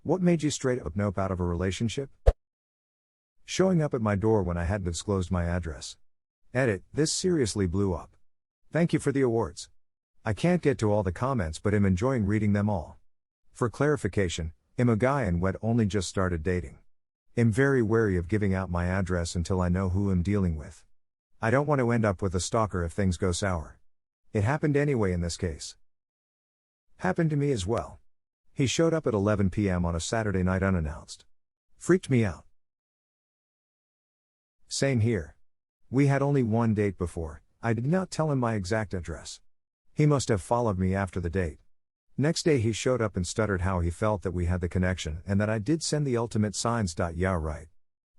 What made you straight up nope out of a relationship? Showing up at my door when I hadn't disclosed my address. Edit, this seriously blew up. Thank you for the awards. I can't get to all the comments but am enjoying reading them all. For clarification, I'm a guy and wed only just started dating. I'm very wary of giving out my address until I know who I'm dealing with. I don't want to end up with a stalker if things go sour. It happened anyway in this case. Happened to me as well. He showed up at 11 p.m. on a Saturday night unannounced. Freaked me out. Same here. We had only one date before. I did not tell him my exact address. He must have followed me after the date. Next day he showed up and stuttered how he felt that we had the connection and that I did send the ultimate signs. Yeah, right.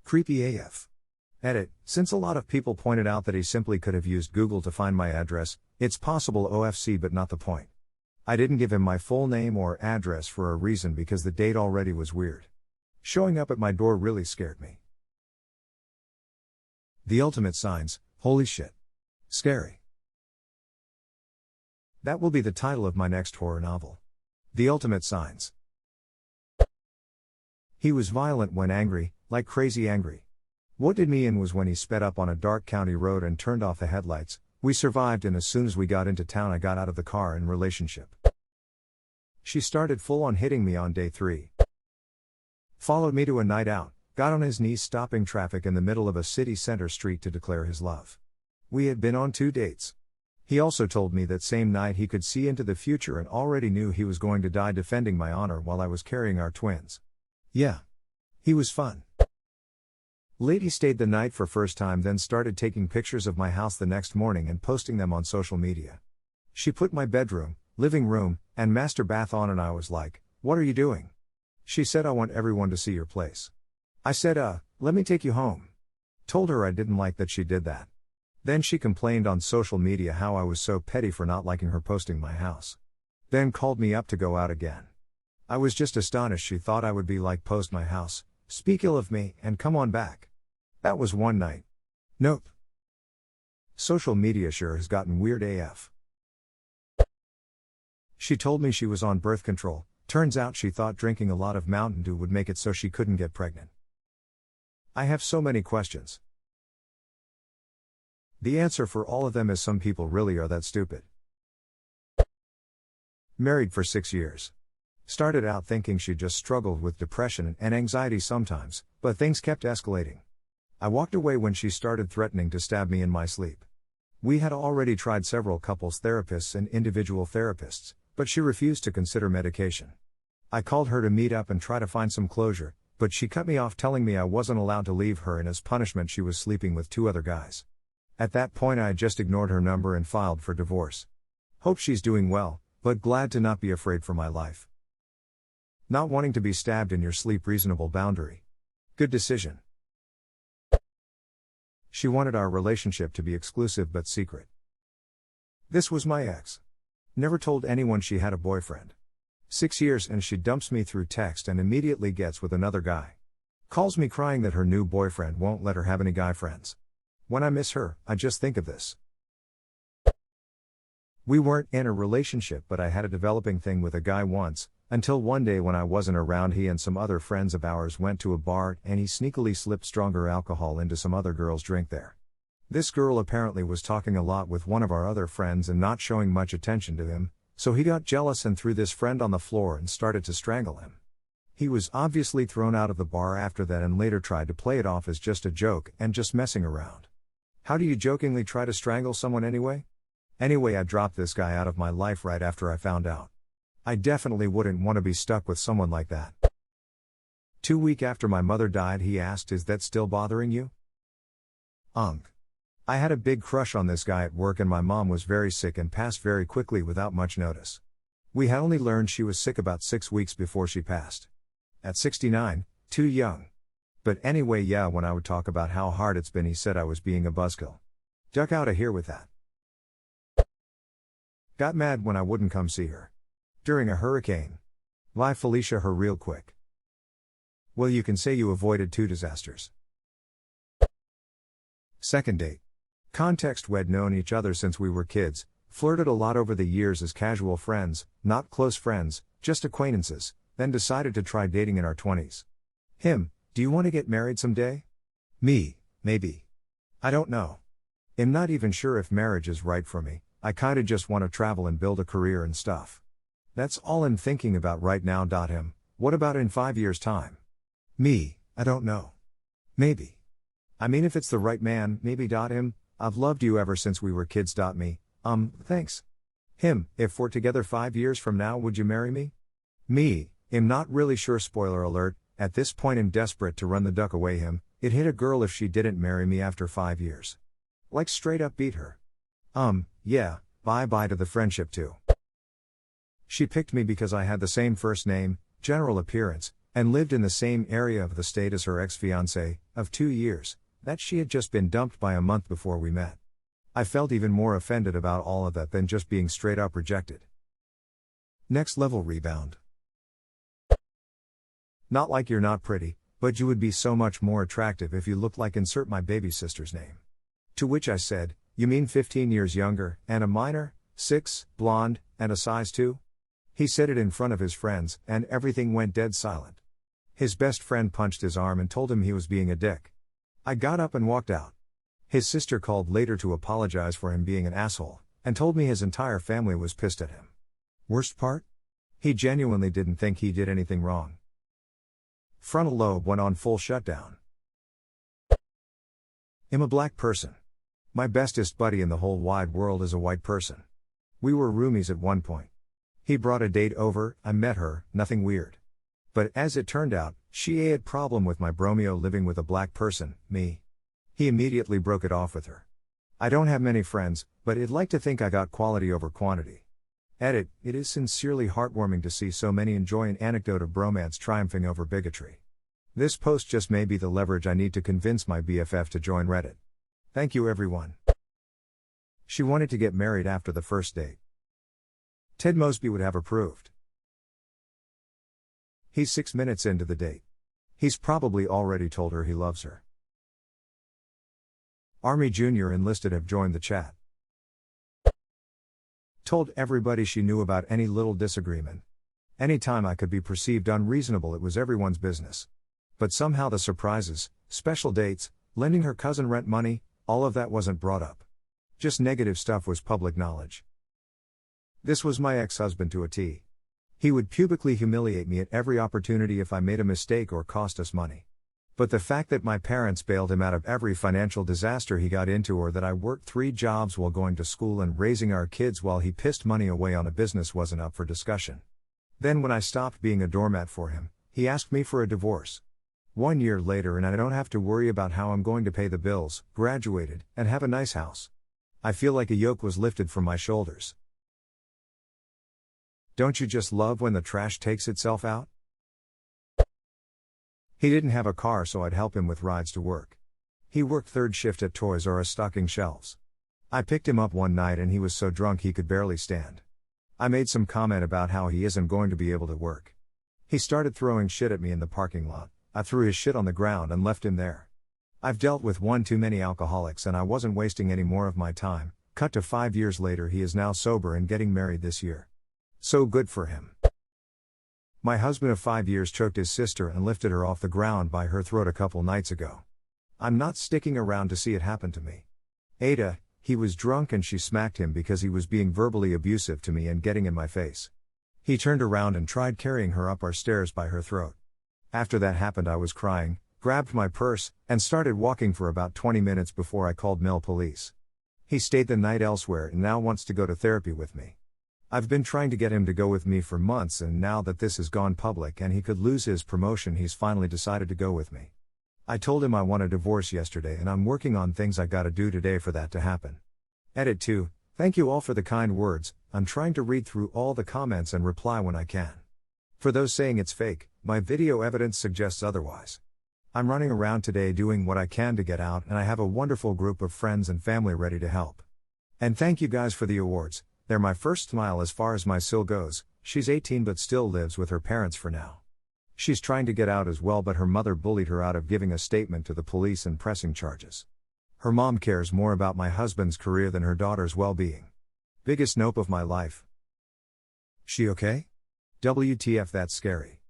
Creepy AF. Edit, since a lot of people pointed out that he simply could have used Google to find my address, it's possible OFC but not the point. I didn't give him my full name or address for a reason because the date already was weird. Showing up at my door really scared me. The ultimate signs, holy shit. Scary. That will be the title of my next horror novel. The Ultimate Signs. He was violent when angry, like crazy angry. What did me in was when he sped up on a dark county road and turned off the headlights. We survived, and as soon as we got into town I got out of the car in relationship. She started full on hitting me on day 3. Followed me to a night out, got on his knees stopping traffic in the middle of a city center street to declare his love. We had been on 2 dates. He also told me that same night he could see into the future and already knew he was going to die defending my honor while I was carrying our twins. Yeah. He was fun. Lady stayed the night for first time, then started taking pictures of my house the next morning and posting them on social media. She put my bedroom, living room, and master bath on and I was like, "What are you doing?" She said, "I want everyone to see your place." I said, let me take you home." Told her I didn't like that she did that. Then she complained on social media how I was so petty for not liking her posting my house. Then called me up to go out again. I was just astonished she thought I would be like, post my house, speak ill of me, and come on back. That was one night. Nope. Social media sure has gotten weird AF. She told me she was on birth control. Turns out she thought drinking a lot of Mountain Dew would make it so she couldn't get pregnant. I have so many questions. The answer for all of them is some people really are that stupid. Married for 6 years. Started out thinking she just struggled with depression and anxiety sometimes, but things kept escalating. I walked away when she started threatening to stab me in my sleep. We had already tried several couples therapists and individual therapists, but she refused to consider medication. I called her to meet up and try to find some closure, but she cut me off telling me I wasn't allowed to leave her and as punishment she was sleeping with 2 other guys. At that point I just ignored her number and filed for divorce. Hope she's doing well, but glad to not be afraid for my life. Not wanting to be stabbed in your sleep, reasonable boundary. Good decision. She wanted our relationship to be exclusive but secret. This was my ex. Never told anyone she had a boyfriend. 6 years and she dumps me through text and immediately gets with another guy. Calls me crying that her new boyfriend won't let her have any guy friends. When I miss her, I just think of this. We weren't in a relationship, but I had a developing thing with a guy once, until one day when I wasn't around he and some other friends of ours went to a bar and he sneakily slipped stronger alcohol into some other girl's drink there. This girl apparently was talking a lot with one of our other friends and not showing much attention to him, so he got jealous and threw this friend on the floor and started to strangle him. He was obviously thrown out of the bar after that and later tried to play it off as just a joke and just messing around. How do you jokingly try to strangle someone anyway? Anyway, I dropped this guy out of my life right after I found out. I definitely wouldn't want to be stuck with someone like that. 2 weeks after my mother died, he asked, "Is that still bothering you?" I had a big crush on this guy at work and my mom was very sick and passed very quickly without much notice. We had only learned she was sick about 6 weeks before she passed. At 69, too young. But anyway, yeah, when I would talk about how hard it's been, he said I was being a buzzkill. Duck out of here with that. Got mad when I wouldn't come see her. During a hurricane. Why Felicia her real quick. Well, you can say you avoided 2 disasters. Second date. Context: we'd known each other since we were kids, flirted a lot over the years as casual friends, not close friends, just acquaintances, then decided to try dating in our 20s. Him, do you want to get married someday? Me, maybe. I don't know. I'm not even sure if marriage is right for me, I kinda just want to travel and build a career and stuff. That's all I'm thinking about right now. Him, what about in 5 years' time? Me, I don't know. Maybe. I mean, if it's the right man, maybe. Him, I've loved you ever since we were kids. Me, thanks. Him, if we're together 5 years from now, would you marry me? Me, I'm not really sure. Spoiler alert, at this point I'm desperate to run the duck away. Him, it'd hit a girl if she didn't marry me after 5 years. Like straight up beat her. Yeah, bye to the friendship too. She picked me because I had the same first name, general appearance, and lived in the same area of the state as her ex-fiancé, of 2 years, that she had just been dumped by a month before we met. I felt even more offended about all of that than just being straight up rejected. Next level rebound. Not like you're not pretty, but you would be so much more attractive if you looked like insert my baby sister's name. To which I said, you mean 15 years younger, and a minor, 6, blonde, and a size 2? He said it in front of his friends, and everything went dead silent. His best friend punched his arm and told him he was being a dick. I got up and walked out. His sister called later to apologize for him being an asshole, and told me his entire family was pissed at him. Worst part? He genuinely didn't think he did anything wrong. Frontal lobe went on full shutdown. I'm a black person. My bestest buddy in the whole wide world is a white person. We were roomies at one point. He brought a date over, I met her, nothing weird. But as it turned out, she had problem with my bromeo living with a black person, me. He immediately broke it off with her. I don't have many friends, but I'd like to think I got quality over quantity. Edit, it is sincerely heartwarming to see so many enjoy an anecdote of bromance triumphing over bigotry. This post just may be the leverage I need to convince my BFF to join Reddit. Thank you everyone. She wanted to get married after the first date. Ted Mosby would have approved. He's 6 minutes into the date. He's probably already told her he loves her. Army Jr. enlisted have joined the chat. Told everybody she knew about any little disagreement. Anytime I could be perceived unreasonable, it was everyone's business. But somehow the surprises, special dates, lending her cousin rent money, all of that wasn't brought up. Just negative stuff was public knowledge. This was my ex-husband to a T. He would publicly humiliate me at every opportunity if I made a mistake or cost us money. But the fact that my parents bailed him out of every financial disaster he got into, or that I worked 3 jobs while going to school and raising our kids while he pissed money away on a business, wasn't up for discussion. Then when I stopped being a doormat for him, he asked me for a divorce. 1 year later and I don't have to worry about how I'm going to pay the bills, graduated, and have a nice house. I feel like a yoke was lifted from my shoulders. Don't you just love when the trash takes itself out? He didn't have a car, so I'd help him with rides to work. He worked third shift at Toys R Us stocking shelves. I picked him up one night and he was so drunk he could barely stand. I made some comment about how he isn't going to be able to work. He started throwing shit at me in the parking lot. I threw his shit on the ground and left him there. I've dealt with one too many alcoholics and I wasn't wasting any more of my time. Cut to 5 years later, he is now sober and getting married this year. So good for him. My husband of 5 years choked his sister and lifted her off the ground by her throat a couple nights ago. I'm not sticking around to see it happen to me. Ada, he was drunk and she smacked him because he was being verbally abusive to me and getting in my face. He turned around and tried carrying her up our stairs by her throat. After that happened, I was crying, grabbed my purse, and started walking for about 20 minutes before I called Mill Police. He stayed the night elsewhere and now wants to go to therapy with me. I've been trying to get him to go with me for months, and now that this has gone public and he could lose his promotion, he's finally decided to go with me. I told him I want a divorce yesterday and I'm working on things I gotta do today for that to happen. Edit 2, thank you all for the kind words. I'm trying to read through all the comments and reply when I can. For those saying it's fake, my video evidence suggests otherwise. I'm running around today doing what I can to get out, and I have a wonderful group of friends and family ready to help. And thank you guys for the awards. They're my first smile as far as my Sil goes. She's 18 but still lives with her parents for now. She's trying to get out as well, but her mother bullied her out of giving a statement to the police and pressing charges. Her mom cares more about my husband's career than her daughter's well-being. Biggest nope of my life. She okay? WTF, that's scary.